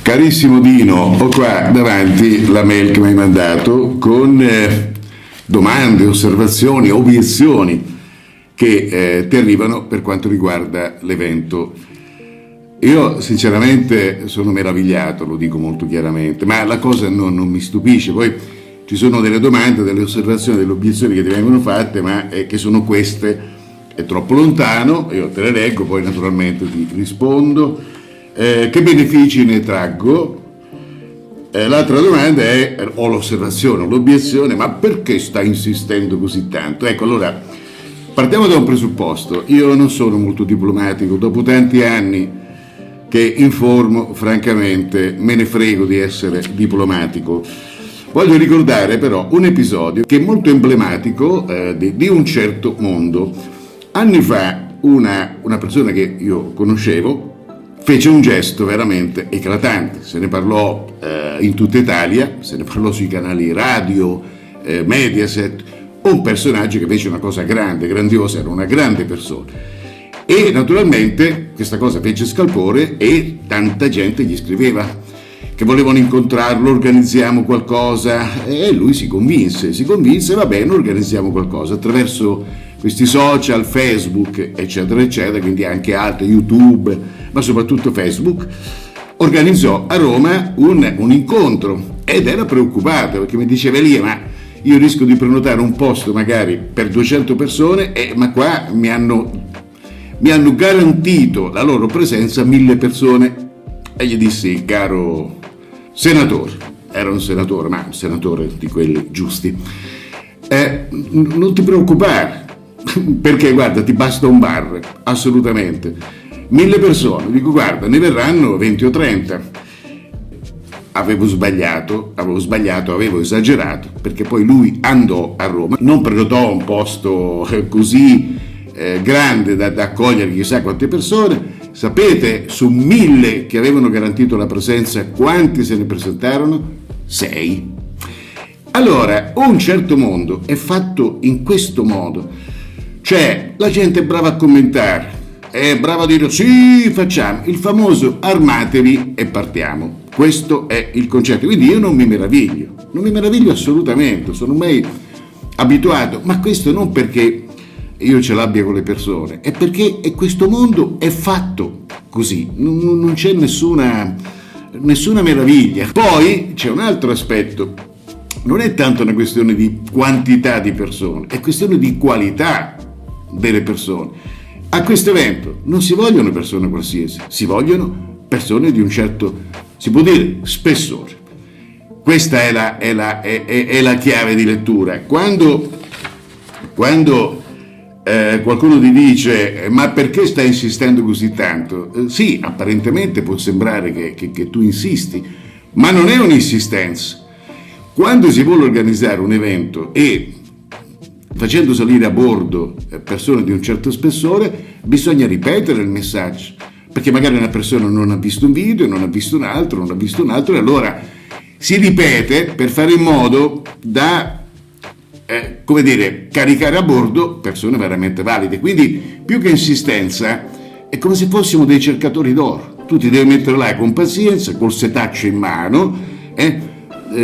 Carissimo Dino, ho qua davanti la mail che mi hai mandato con domande, osservazioni, obiezioni che ti arrivano per quanto riguarda l'evento. Io sinceramente sono meravigliato, lo dico molto chiaramente, ma la cosa non mi stupisce. Poi ci sono delle domande, delle osservazioni, delle obiezioni che ti vengono fatte, ma che sono queste: è troppo lontano, io te le leggo, poi naturalmente ti rispondo. Che benefici ne traggo? L'altra domanda è, ho l'osservazione, ho l'obiezione, ma perché sta insistendo così tanto? Ecco, allora, partiamo da un presupposto. Io non sono molto diplomatico, dopo tanti anni che informo, francamente, me ne frego di essere diplomatico. Voglio ricordare però un episodio che è molto emblematico di un certo mondo. Anni fa una persona che io conoscevo fece un gesto veramente eclatante, se ne parlò in tutta Italia, se ne parlò sui canali radio, Mediaset, un personaggio che fece una cosa grande, grandiosa, era una grande persona. E naturalmente questa cosa fece scalpore e tanta gente gli scriveva che volevano incontrarlo, organizziamo qualcosa, e lui si convinse, va bene, organizziamo qualcosa attraverso questi social, Facebook, eccetera, eccetera, quindi anche altri, YouTube, ma soprattutto Facebook. Organizzò a Roma un incontro ed era preoccupato perché mi diceva: Elia, ma io rischio di prenotare un posto magari per 200 persone, ma qua mi hanno garantito la loro presenza 1000 persone. E gli dissi: caro senatore, era un senatore, ma un senatore di quelli giusti, non ti preoccupare, perché guarda, ti basta un bar, assolutamente. 1000 persone, dico guarda, ne verranno 20 o 30. Avevo sbagliato, avevo esagerato, perché poi lui andò a Roma, non prenotò un posto così grande da accogliere chissà quante persone. Sapete, su 1000 che avevano garantito la presenza, quanti se ne presentarono? 6. Allora, un certo mondo è fatto in questo modo, cioè la gente è brava a commentare, è brava a dire sì, facciamo, il famoso armatevi e partiamo. Questo è il concetto, quindi io non mi meraviglio assolutamente, sono ormai abituato, ma questo non perché io ce l'abbia con le persone, è perché questo mondo è fatto così, non c'è nessuna meraviglia. Poi c'è un altro aspetto, non è tanto una questione di quantità di persone, è questione di qualità delle persone. A questo evento non si vogliono persone qualsiasi, si vogliono persone di un certo, si può dire, spessore. Questa è la chiave di lettura. Quando qualcuno ti dice ma perché stai insistendo così tanto? Sì, apparentemente può sembrare che tu insisti, ma non è un'insistenza. Quando si vuole organizzare un evento e facendo salire a bordo persone di un certo spessore, bisogna ripetere il messaggio, perché magari una persona non ha visto un video, non ha visto un altro, e allora si ripete per fare in modo da caricare a bordo persone veramente valide. Quindi più che insistenza è come se fossimo dei cercatori d'oro. Tu ti devi mettere là con pazienza, col setaccio in mano,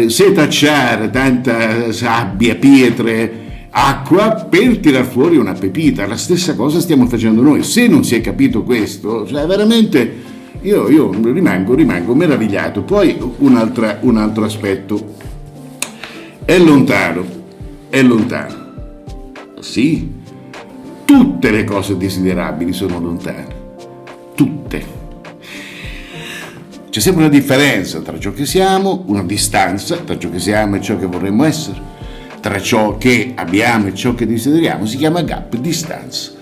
setacciare tanta sabbia, pietre, acqua per tirar fuori una pepita. La stessa cosa stiamo facendo noi. Se non si è capito questo, cioè veramente io rimango meravigliato. Poi un altro aspetto, è lontano. Sì, tutte le cose desiderabili sono lontane, tutte. C'è sempre una differenza tra ciò che siamo, una distanza tra ciò che siamo e ciò che vorremmo essere, tra ciò che abbiamo e ciò che desideriamo. Si chiama gap, distanza.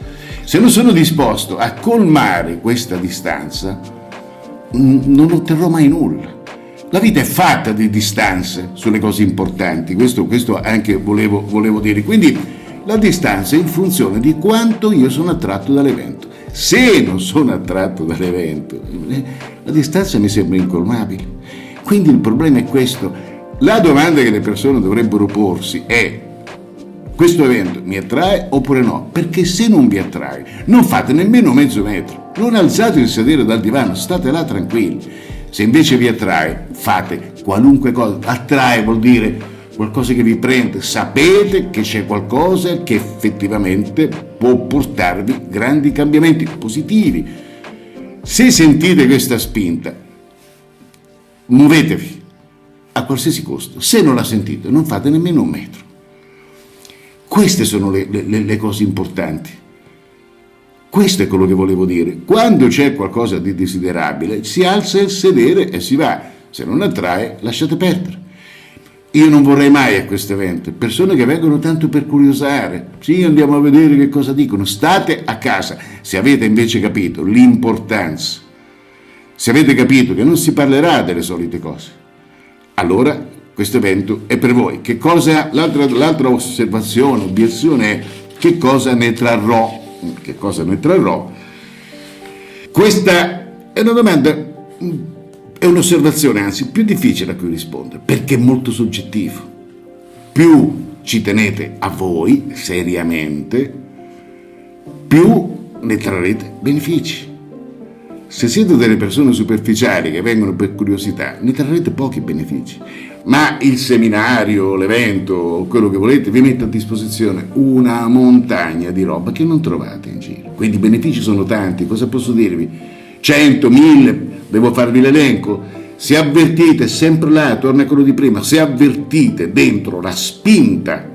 Se non sono disposto a colmare questa distanza, non otterrò mai nulla. La vita è fatta di distanze sulle cose importanti, questo anche volevo dire. Quindi la distanza è in funzione di quanto io sono attratto dall'evento. Se non sono attratto dall'evento, la distanza mi sembra incolmabile. Quindi il problema è questo. La domanda che le persone dovrebbero porsi è: questo evento mi attrae oppure no? Perché se non vi attrae, non fate nemmeno mezzo metro, non alzate il sedere dal divano, state là tranquilli. Se invece vi attrae, fate qualunque cosa. Attrae vuol dire qualcosa che vi prende, sapete che c'è qualcosa che effettivamente può portarvi grandi cambiamenti positivi. Se sentite questa spinta, muovetevi a qualsiasi costo. Se non la sentite, non fate nemmeno un metro. Queste sono le cose importanti. Questo è quello che volevo dire. Quando c'è qualcosa di desiderabile, si alza il sedere e si va. Se non attrae, lasciate perdere. Io non vorrei mai a questo evento persone che vengono tanto per curiosare. Sì, andiamo a vedere che cosa dicono. State a casa. Se avete invece capito l'importanza, se avete capito che non si parlerà delle solite cose, allora questo evento è per voi. Che cosa? L'altra osservazione, obiezione è: che cosa ne trarrò? Che cosa ne trarrò? Questa è una domanda, è un'osservazione anzi più difficile a cui rispondere, perché è molto soggettivo. Più ci tenete a voi seriamente, più ne trarrete benefici. Se siete delle persone superficiali che vengono per curiosità, ne trarrete pochi benefici. Ma il seminario, l'evento, quello che volete, vi mette a disposizione una montagna di roba che non trovate in giro. Quindi i benefici sono tanti. Cosa posso dirvi? 100, 1000, devo farvi l'elenco. Se avvertite, sempre là, torna a quello di prima, se avvertite dentro la spinta,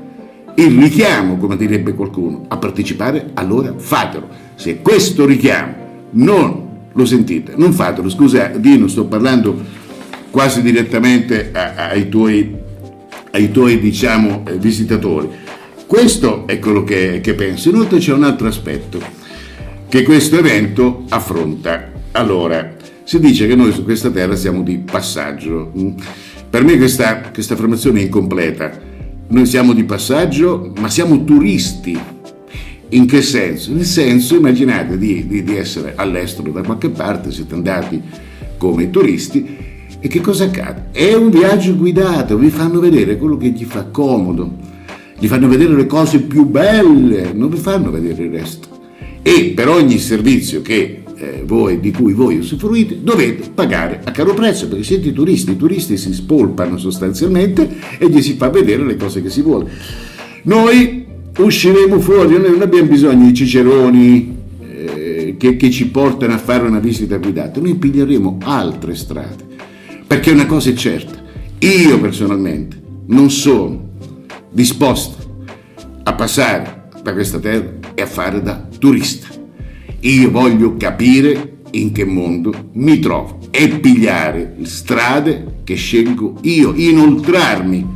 il richiamo, come direbbe qualcuno, a partecipare, allora fatelo. Se questo richiamo non lo sentite, non fatelo. Scusa Dino, sto parlando quasi direttamente ai tuoi diciamo visitatori. Questo è quello che penso. Inoltre c'è un altro aspetto che questo evento affronta. Allora, si dice che noi su questa terra siamo di passaggio. Per me questa affermazione è incompleta. Noi siamo di passaggio, ma siamo turisti. In che senso? Nel senso, immaginate di essere all'estero da qualche parte, siete andati come turisti, e che cosa accade? È un viaggio guidato, vi fanno vedere quello che gli fa comodo, gli fanno vedere le cose più belle, non vi fanno vedere il resto. E per ogni servizio che di cui voi usufruite, dovete pagare a caro prezzo, perché siete turisti. I turisti si spolpano sostanzialmente e gli si fa vedere le cose che si vuole. Noi usciremo fuori, noi non abbiamo bisogno di ciceroni che ci portano a fare una visita guidata, noi piglieremo altre strade, perché una cosa è certa: io personalmente non sono disposto a passare da questa terra e a fare da turista. Io voglio capire in che mondo mi trovo e pigliare strade che scelgo io, inoltrarmi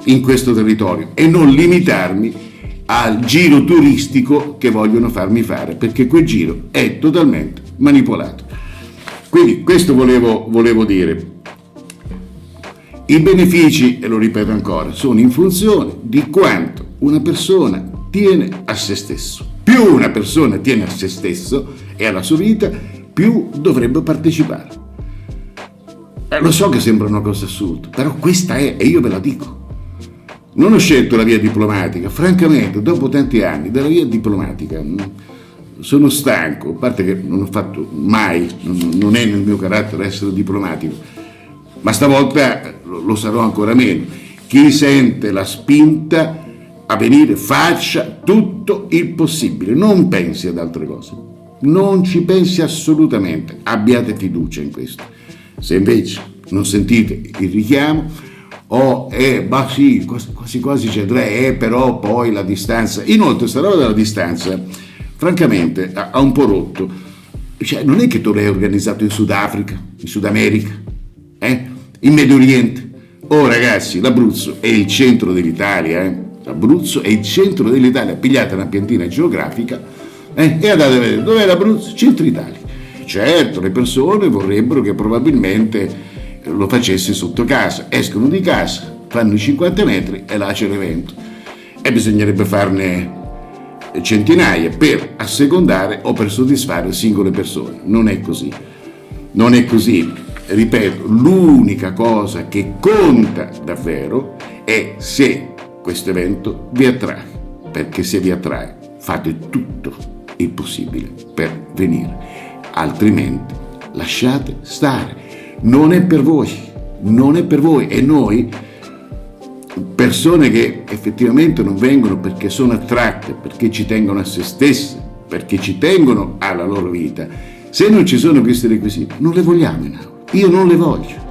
in questo territorio e non limitarmi al giro turistico che vogliono farmi fare, perché quel giro è totalmente manipolato. Quindi questo volevo dire. I benefici, e lo ripeto ancora, sono in funzione di quanto una persona tiene a se stesso. Più una persona tiene a se stesso e alla sua vita, più dovrebbe partecipare. Lo so che sembra una cosa assurda, però questa è, e io ve la dico. Non ho scelto la via diplomatica, francamente, dopo tanti anni della via diplomatica sono stanco, a parte che non ho fatto mai, non è nel mio carattere essere diplomatico, ma stavolta lo sarò ancora meno. Chi sente la spinta a venire faccia tutto il possibile, non pensi ad altre cose, non ci pensi assolutamente, abbiate fiducia in questo. Se invece non sentite il richiamo, sì, quasi c'è però poi la distanza. Inoltre sta roba della distanza francamente ha un po' rotto. Cioè, non è che tu l'hai organizzato in Sudafrica, in Sud America, in Medio Oriente. Ragazzi, l'Abruzzo è il centro dell'Italia, l'Abruzzo è il centro dell'Italia. Pigliate una piantina geografica e andate a vedere dov'è l'Abruzzo, centro Italia. Certo, le persone vorrebbero che probabilmente lo facessi sotto casa, escono di casa, fanno i 50 metri e là c'è l'evento, e bisognerebbe farne centinaia per assecondare o per soddisfare singole persone. Non è così, ripeto, l'unica cosa che conta davvero è se questo evento vi attrae, perché se vi attrae fate tutto il possibile per venire, altrimenti lasciate stare. non è per voi, non è per voi. E noi, persone che effettivamente non vengono perché sono attratte, perché ci tengono a se stesse, perché ci tengono alla loro vita, se non ci sono questi requisiti, non le vogliamo in aula. Io non le voglio.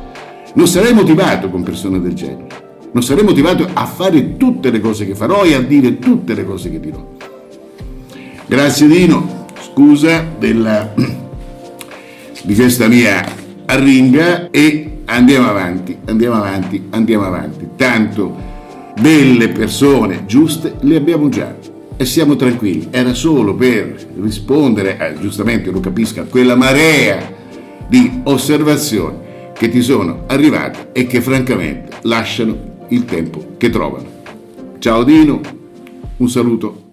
Non sarei motivato con persone del genere. Non sarei motivato a fare tutte le cose che farò e a dire tutte le cose che dirò. Grazie Dino, scusa di questa mia arringa, e andiamo avanti. Tanto delle persone giuste le abbiamo già e siamo tranquilli. Era solo per rispondere, giustamente lo capisco, a quella marea di osservazioni che ti sono arrivate e che francamente lasciano il tempo che trovano. Ciao Dino, un saluto.